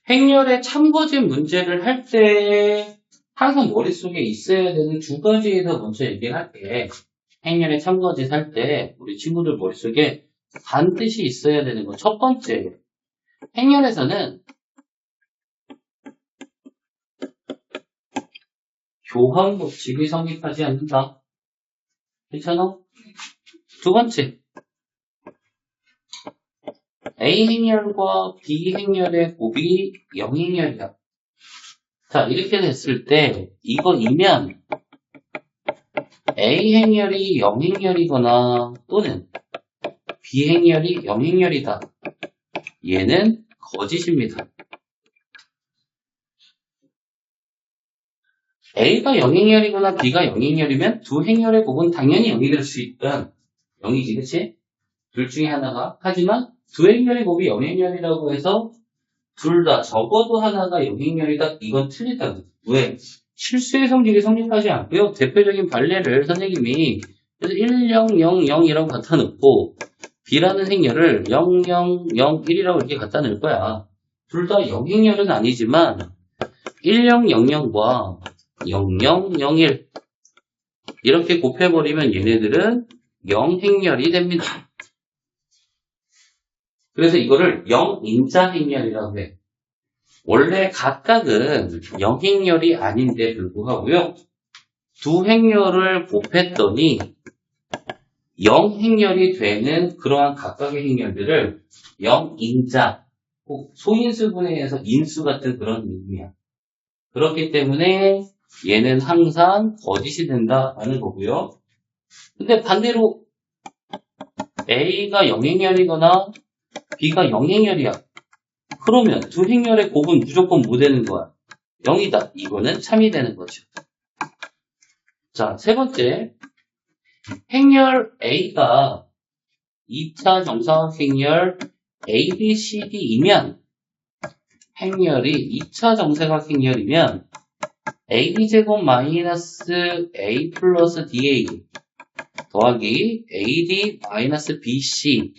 행렬의 참고진 문제를 할 때 항상 머릿속에 있어야 되는 두 가지에서 먼저 얘기를 할게. 행렬의 참고진 할 때 우리 친구들 머릿속에 반드시 있어야 되는 거. 첫 번째, 행렬에서는 교환 법칙이 성립하지 않는다. 괜찮아? 두 번째, A 행렬과 B 행렬의 곱이 0행렬이야. 자, 이렇게 됐을 때 이거이면 A 행렬이 0행렬이거나 또는 B 행렬이 0행렬이다. 얘는 거짓입니다. A가 0행렬이거나 B가 0행렬이면 두 행렬의 곱은 당연히 0이 될 수 있다. 0이지, 그치? 둘 중에 하나가. 하지만 두 행렬의 곱이 0행렬이라고 해서 둘 다 적어도 하나가 0행렬이다. 이건 틀리다. 왜? 실수의 성질이 성립하지 않고요. 대표적인 판례를 선생님이 1, 0, 0, 0이라고 갖다 놓고 B라는 행렬을 0, 0, 0, 1이라고 이렇게 갖다 놓을 거야. 둘 다 0행렬은 아니지만 1, 0, 0, 0과 0, 0, 0, 1 이렇게 곱해버리면 얘네들은 0행렬이 됩니다. 그래서 이거를 0인자 행렬이라고 해. 원래 각각은 0행렬이 아닌데 불구하고요. 두 행렬을 곱했더니 0행렬이 되는 그러한 각각의 행렬들을 0인자, 꼭 소인수분해에서 인수 같은 그런 의미야. 그렇기 때문에 얘는 항상 거짓이 된다라는 거고요. 근데 반대로 A가 0행렬이거나 B가 0행렬이야. 그러면 두 행렬의 곱은 무조건 뭐 되는 거야? 0이다. 이거는 참이 되는 거죠. 자, 세 번째. 행렬 A가 2차 정사각 행렬 ABCD이면 행렬이 2차 정사각 행렬이면 AB제곱 마이너스 A 플러스 DA 더하기 AD 마이너스 BC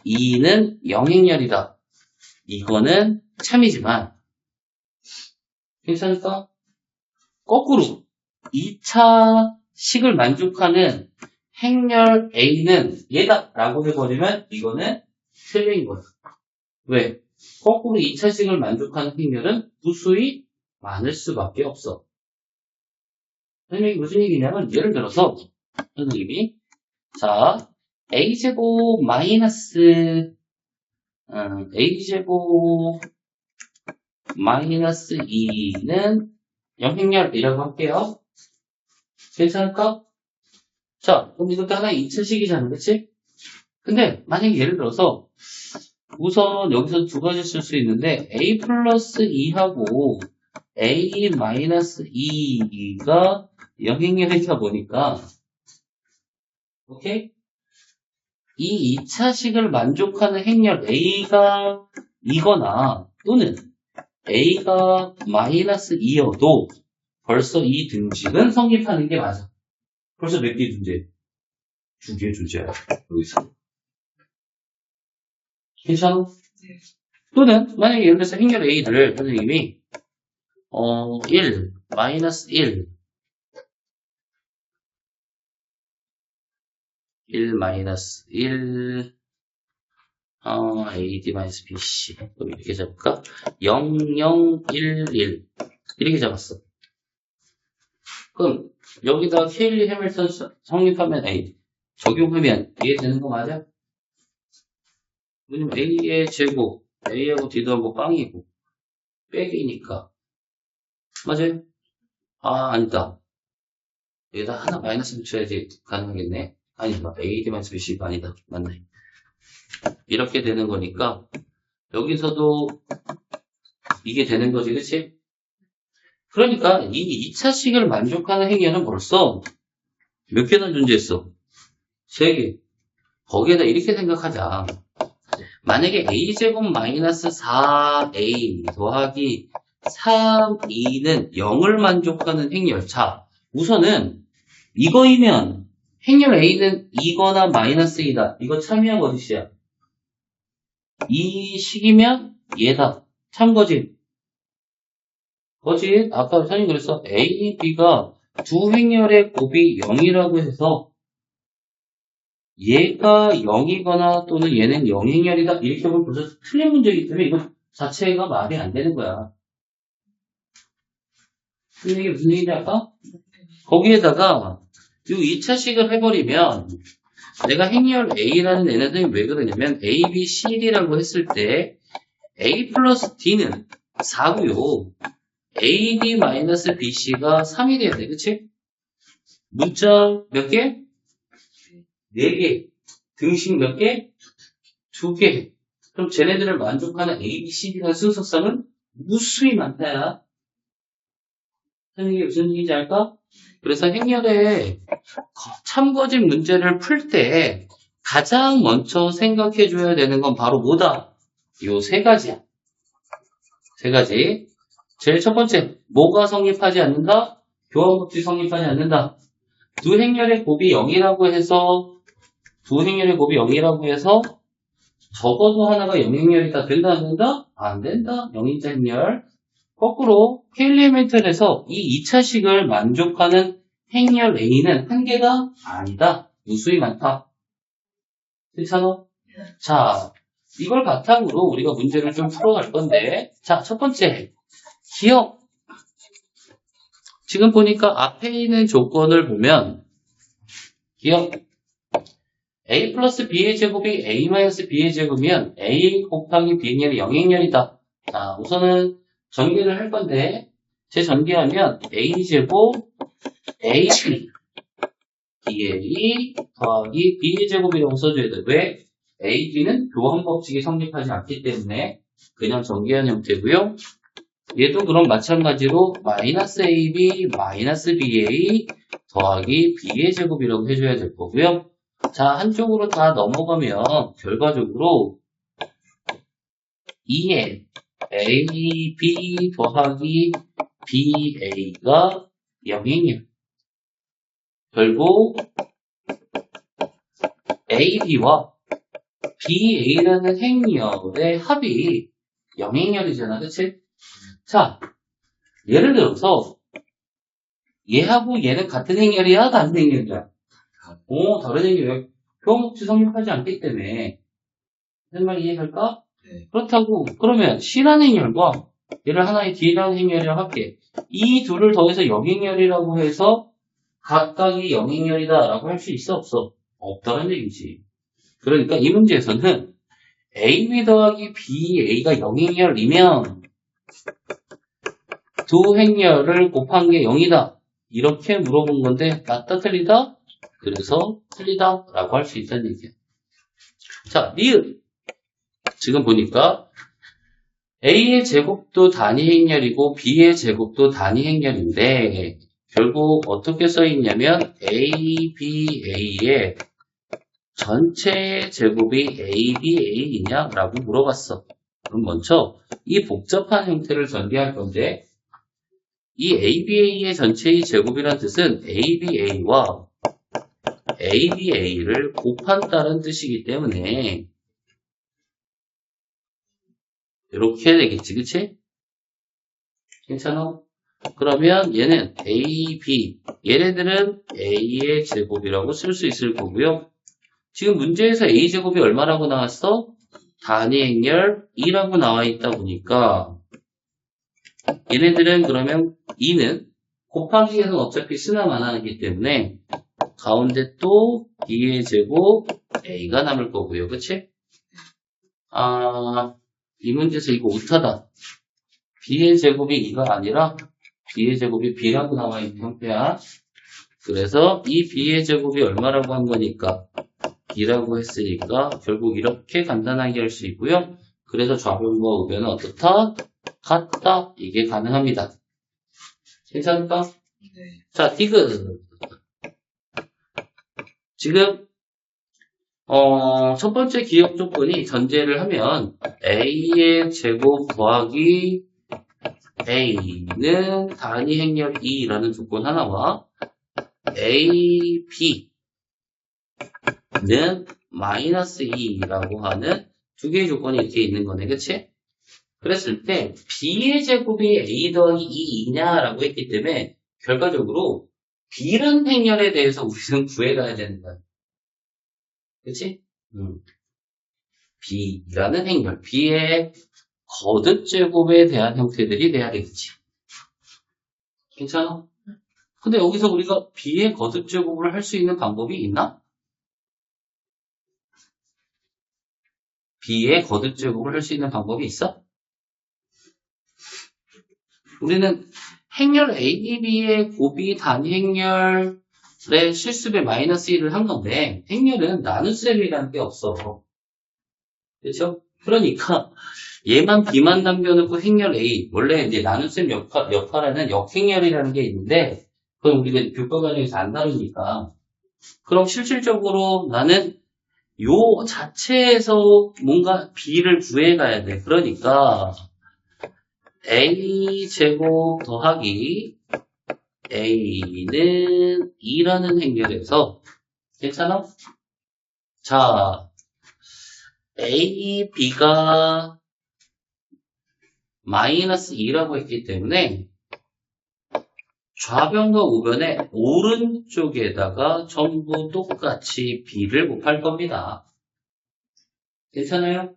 2는 0행렬이다. 이거는 참이지만 괜찮을까? 거꾸로 2차 식을 만족하는 행렬 A는 얘다 라고 해버리면 이거는 틀린 거야. 왜? 거꾸로 2차 식을 만족하는 행렬은 부수이 많을 수밖에 없어. 선생님이 무슨 얘기냐면 예를 들어서 선생님이 자 A제곱 마이너스 A제곱 마이너스 2는 0행렬이라고 할게요. 괜찮을까? 자, 그럼 이것도 하나의 2차식이잖아, 그치? 근데 만약에 예를 들어서 우선 여기서 두 가지 쓸 수 있는데 A 플러스 2하고 A 마이너스 2가 0행렬이다 보니까 오케이? 이 2차식을 만족하는 행렬 A가 이거나 또는 A가 마이너스 2여도 벌써 이 등식은 성립하는 게 맞아. 벌써 몇 개 존재? 두 개 존재야. 여기서. 괜찮아? 네. 또는 만약에 예를 들어서 행렬 A를 선생님이 1, 마이너스 1 마이너스 1 AD 마이너스 BC 그럼 이렇게 잡을까? 0, 0, 1, 1 이렇게 잡았어. 그럼 여기다 케일리 해밀턴 성립하면 A 적용하면 이해되는 거 맞아? 왜냐면 A의 제곱 A하고 D도 빵이고 빼기니까 맞아요? 아니다. 여기다 하나 마이너스 붙여야지 가능하겠네. 아니다. AD 마이너스 BC가 아니다. 맞네. 이렇게 되는 거니까 여기서도 이게 되는 거지, 그치? 그러니까 이 2차식을 만족하는 행렬은 벌써 몇 개나 존재했어? 3개. 거기에다 이렇게 생각하자. 만약에 A제곱 마이너스 4A 더하기 3E는 0을 만족하는 행렬. 자, 우선은 이거이면 행렬 A는 2거나 마이너스 2다. 이거 참이야, 거짓이야? 이 식이면 얘다. 참거짓. 거짓. 아까 선생님이 그랬어. A, B가 두 행렬의 곱이 0이라고 해서 얘가 0이거나 또는 얘는 0행렬이다. 이렇게 보면 벌써 틀린 문제이기 때문에 이거 자체가 말이 안 되는 거야. 이게 무슨 얘기인지 알까? 거기에다가 이 2차식을 해버리면 내가 행렬 A라는 애는 왜 그러냐면 A, B, C, D라고 했을 때 A 플러스 D는 4고요. A, D 마이너스 B, C가 3이 돼야 돼. 그치? 문자 몇 개? 4개. 등식 몇 개? 2개. 그럼 쟤네들을 만족하는 A, B, C, D라는 순서상은 무수히 많다야. 이게 무슨 얘기인지 알까? 그래서 행렬의 참거짓 문제를 풀 때 가장 먼저 생각해줘야 되는 건 바로 뭐다? 요 세 가지야. 세 가지. 제일 첫 번째, 뭐가 성립하지 않는다? 교환법칙 성립하지 않는다. 두 행렬의 곱이 0이라고 해서 적어도 하나가 0행렬이다. 된다 안 된다? 안 된다. 0인자 행렬. 거꾸로 K-엘리멘탈에서 이 2차식을 만족하는 행렬 A는 한 개가 아니다. 무수히 많다. 괜찮아? 자, 이걸 바탕으로 우리가 문제를 좀 풀어갈 건데, 자, 첫 번째, 기억. 지금 보니까 앞에 있는 조건을 보면, 기억. A 플러스 B의 제곱이 A 마이너스 B의 제곱이면 A 곱하기 B행렬이 0행렬이다. 자, 우선은 전개를 할 건데, 재전개하면 A제곱, AB, BA 더하기 B의 제곱이라고 써줘야 돼. 왜? A, B는 교환법칙이 성립하지 않기 때문에 그냥 전개한 형태고요. 얘도 그럼 마찬가지로 마이너스 AB, 마이너스 BA 더하기 B의 제곱이라고 해줘야 될 거고요. 자, 한쪽으로 다 넘어가면 결과적으로 2에 AB 더하기 BA가 0이에요. 결국 AB와 BA라는 행렬의 합이 0행렬이잖아. 그치? 자, 예를 들어서 얘하고 얘는 같은 행렬이야? 다른 행렬이야? 다른 행렬이야. 교환법칙 성립하지 않기 때문에 무슨 말 이해할까? 네. 그렇다고 그러면 C라는 행렬과 얘를 하나의 D라는 행렬이라고 할게. 이 둘을 더해서 0행렬이라고 해서 각각이 0행렬이다 라고 할 수 있어? 없어? 없다는 얘기지. 그러니까 이 문제에서는 AB 더하기 BA가 0행렬이면 두 행렬을 곱한 게 0이다. 이렇게 물어본 건데 맞다 틀리다? 그래서 틀리다 라고 할 수 있다는 얘기야. 자, 리을. 지금 보니까 A의 제곱도 단위 행렬이고 B의 제곱도 단위 행렬인데 결국 어떻게 써있냐면 ABA의 전체 제곱이 ABA이냐? 라고 물어봤어. 그럼 먼저 이 복잡한 형태를 전개할 건데 이 ABA의 전체의 제곱이라는 뜻은 ABA와 ABA를 곱한다는 뜻이기 때문에 이렇게 해야 되겠지, 그치? 괜찮아? 그러면 얘는 A, B, 얘네들은 A의 제곱이라고 쓸 수 있을 거고요. 지금 문제에서 A제곱이 얼마라고 나왔어? 단위 행렬 2라고 나와 있다 보니까 얘네들은 그러면 2는 곱하기에는 어차피 쓰나마나이기 때문에 가운데 또 B의 제곱 A가 남을 거고요. 그치? 이 문제에서 이거 오타다. B의 제곱이 2가 아니라 B의 제곱이 B라고 나와 있는 형태야. 그래서 이 B의 제곱이 얼마라고 한 거니까 B라고 했으니까 결국 이렇게 간단하게 할 수 있고요. 그래서 좌변과 우변은 어떻다? 같다. 이게 가능합니다. 괜찮을까? 네. 자, 디귿. 지금 첫 번째 기억 조건이 전제를 하면 A의 제곱 더하기 A는 단위 행렬 2라는 조건 하나와 A, B는 마이너스 2라고 하는 두 개의 조건이 이렇게 있는 거네. 그치? 그랬을 때 B의 제곱이 A 더하기 2이냐라고 했기 때문에 결과적으로 B라는 행렬에 대해서 우리는 구해가야 되는 거야. 그치? B라는 행렬, B의 거듭 제곱에 대한 형태들이 돼야 되겠지. 괜찮아? 근데 여기서 우리가 B의 거듭 제곱을 할 수 있는 방법이 있나? B의 거듭 제곱을 할 수 있는 방법이 있어? 우리는 행렬 AB의 곱이 단위 행렬의 실수배 마이너스 1을 한 건데 행렬은 나눗셈이라는 게 없어. 그렇죠? 그러니까 얘만 B만 남겨놓고 행렬 A, 원래 이제 나눗셈 역할하는 역행렬이라는 게 있는데 그건 우리가 교과 과정에서 안 다루니까 그럼 실질적으로 나는 요 자체에서 뭔가 B를 구해가야 돼. 그러니까 A제곱 더하기 A는 2라는 행렬에서 괜찮아? 자, A, B가 마이너스 2라고 했기 때문에 좌변과 우변의 오른쪽에다가 전부 똑같이 B를 곱할 겁니다. 괜찮아요?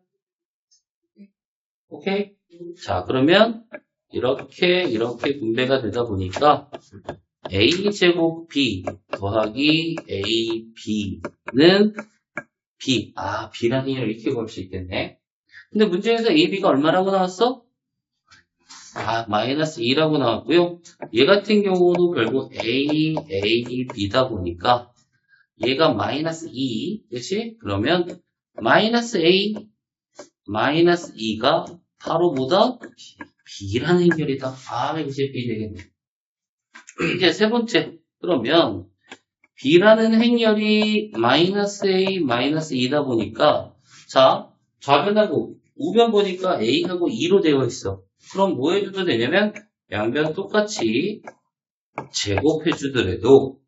오케이? 자, 그러면 이렇게 분배가 되다 보니까 A제곱 B 더하기 AB는 B. B라는 일을 이렇게 걸 수 있겠네. 근데 문제에서 AB가 얼마라고 나왔어? 마이너스 2라고 나왔고요. 얘 같은 경우도 결국 B다 보니까 얘가 마이너스 2, 그치? 그러면 마이너스 A, 마이너스 2가 바로 뭐다? B라는 행렬이다. 이제 B 되겠네. 이제 세 번째. 그러면 B라는 행렬이 마이너스 A, 마이너스 2다 보니까 자, 좌변하고 우변 보니까 A하고 2로 되어 있어. 그럼 뭐 해줘도 되냐면 양변 똑같이 제곱해 주더라도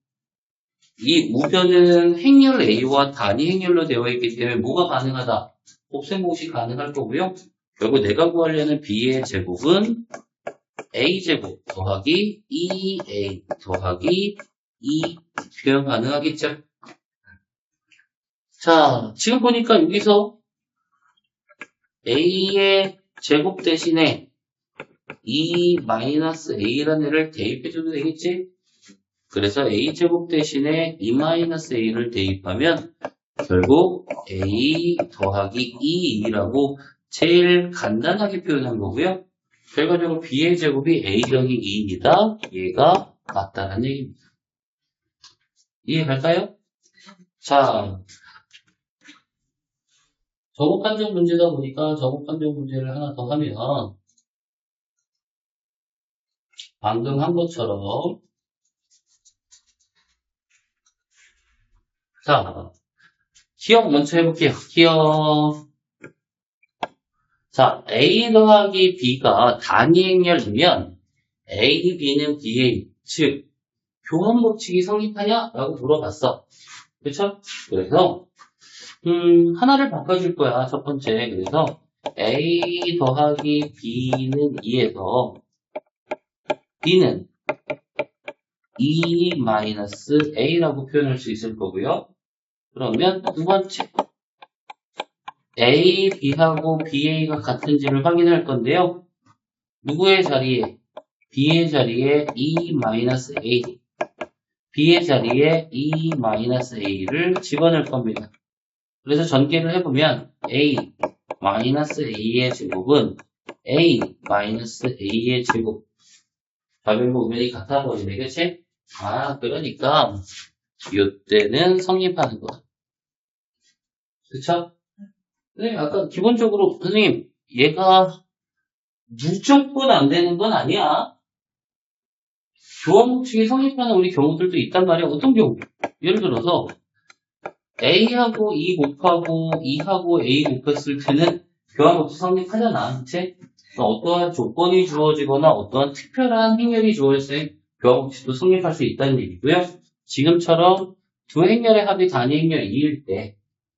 이 우변은 행렬 A와 단위 행렬로 되어 있기 때문에 뭐가 가능하다? 곱셈 공식 가능할 거고요. 결국 내가 구하려는 B의 제곱은 A제곱 더하기 2A 더하기 2 표현 가능하겠죠? 자, 지금 보니까 여기서 A의 제곱 대신에 2-A라는 애를 대입해줘도 되겠지? 그래서 A제곱 대신에 2-A를 대입하면 결국 A 더하기 2라고 제일 간단하게 표현한 거고요. 결과적으로 B의 제곱이 A 더하기 2이다. 얘가 맞다는 얘기입니다. 이해갈까요? 자, 저곱 판정 문제다 보니까 저곱 판정 문제를 하나 더 하면 방금 한 것처럼 자, 기억 먼저 해볼게요. 기억. 자, A 더하기 B가 단위 행렬이면 A, B는 B의 즉 교환 법칙이 성립하냐? 라고 물어봤어. 그렇죠? 그래서 하나를 바꿔줄 거야. 첫 번째. 그래서 A 더하기 B는 2에서 B는 2-A라고 표현할 수 있을 거고요. 그러면 두 번째. A, B하고 BA가 같은지를 확인할 건데요. 누구의 자리에? B의 자리에 2-A, B의 자리에 2-A를 집어넣을 겁니다. 그래서 전개를 해보면 A-A의 제곱은 A-A의 제곱. 좌변과 우변이 같아 보이네, 그치? 그러니까 이때는 성립하는 거. 그쵸? 선생님, 아까 기본적으로 선생님, 얘가 무조건 안 되는 건 아니야. 교환 법칙이 성립하는 우리 경우들도 있단 말이야. 어떤 경우? 예를 들어서 A하고 2 곱하고 2하고 A 곱했을 때는 교환 법칙 성립하잖아. 그치? 어떠한 조건이 주어지거나 어떠한 특별한 행렬이 주어졌을 때 교환 법칙도 성립할 수 있다는 얘기고요. 지금처럼 두 행렬의 합이 단위 행렬 2일 때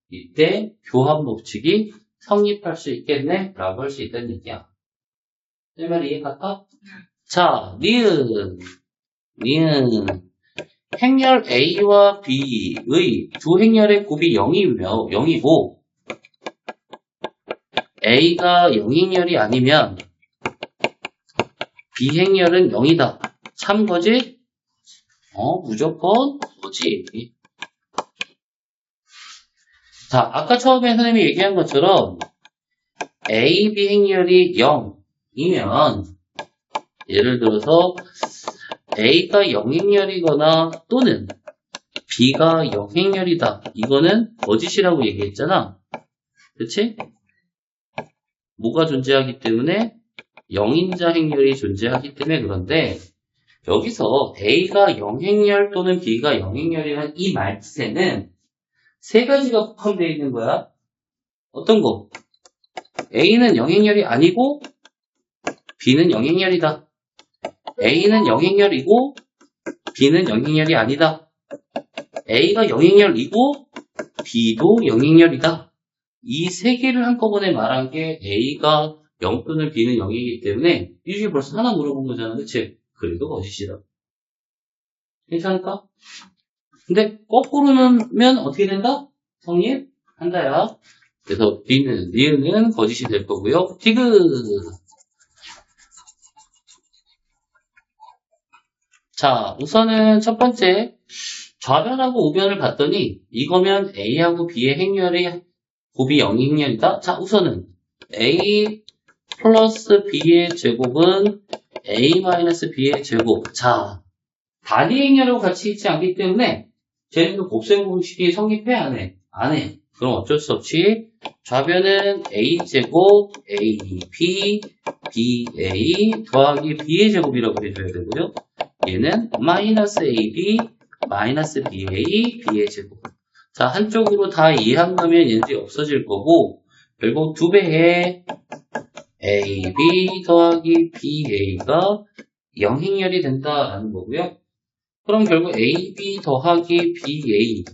이때 교환 법칙이 성립할 수 있겠네? 라고 할 수 있다는 얘기야. 내 말이 이해갈까? 자, 니은 행렬 A와 B의 두 행렬의 곱이 0이고 A가 0행렬이 아니면 B 행렬은 0이다. 참거지? 무조건 뭐지? 자, 아까 처음에 선생님이 얘기한 것처럼 A, B 행렬이 0이면 예를 들어서 A가 0행렬이거나 또는 B가 0행렬이다. 이거는 거짓이라고 얘기했잖아. 그치? 뭐가 존재하기 때문에 0인자 행렬이 존재하기 때문에 그런데 여기서 A가 0행렬 또는 B가 0행렬이라는 이 말뜻에는 세 가지가 포함되어 있는 거야. 어떤 거? A는 0행렬이 아니고 B는 0행렬이다. A는 0행렬이고 B는 0행렬이 아니다. A가 0행렬이고 B도 0행렬이다. 이 세 개를 한꺼번에 말한 게 A가 0 또는 B는 0이기 때문에 이 중에 벌써 하나 물어본 거잖아. 그치? 그래도 거짓이다. 괜찮을까? 근데 거꾸로 넣으면 어떻게 된다? 성립한다야. 그래서 니은은 거짓이 될 거고요. 디귿. 자, 우선은 첫 번째 좌변하고 우변을 봤더니 이거면 A하고 B의 행렬이 곱이 0행렬이다. 자, 우선은 A 플러스 B의 제곱은 A 마이너스 B의 제곱. 자, 단위 행렬하고 같이 있지 않기 때문에 쟤네도 곱셈 공식이 성립해? 안 해? 안 해. 그럼 어쩔 수 없이 좌변은 A제곱 AB BA 더하기 B의 제곱이라고 해줘야 되고요. 얘는 마이너스 AB 마이너스 BA B의 제곱. 자, 한쪽으로 다 이항하면 얘네들이 없어질 거고 결국 2배의 AB 더하기 BA가 0행렬이 된다라는 거고요. 그럼 결국 AB 더하기 BA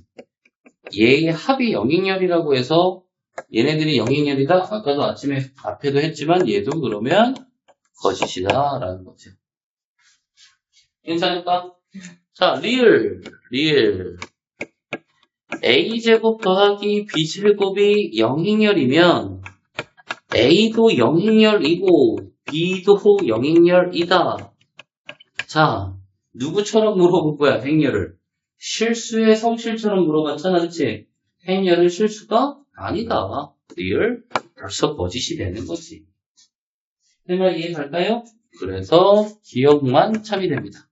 얘의 합이 0행렬이라고 해서 얘네들이 0행렬이다. 아까도 앞에도 했지만 얘도 그러면 거짓이다 라는 거죠. 괜찮을까? 자, 리을 A제곱 더하기 B제곱이 0행렬이면 A도 0행렬이고 B도 0행렬이다. 자, 누구처럼 물어볼 거야, 행렬을? 실수의 성실처럼 물어봤잖아, 그치? 행렬은 실수가 아니다. 리얼 벌써 거짓이 되는 거지. 내 말 이해갈까요? 그래서 기억만 참이 됩니다.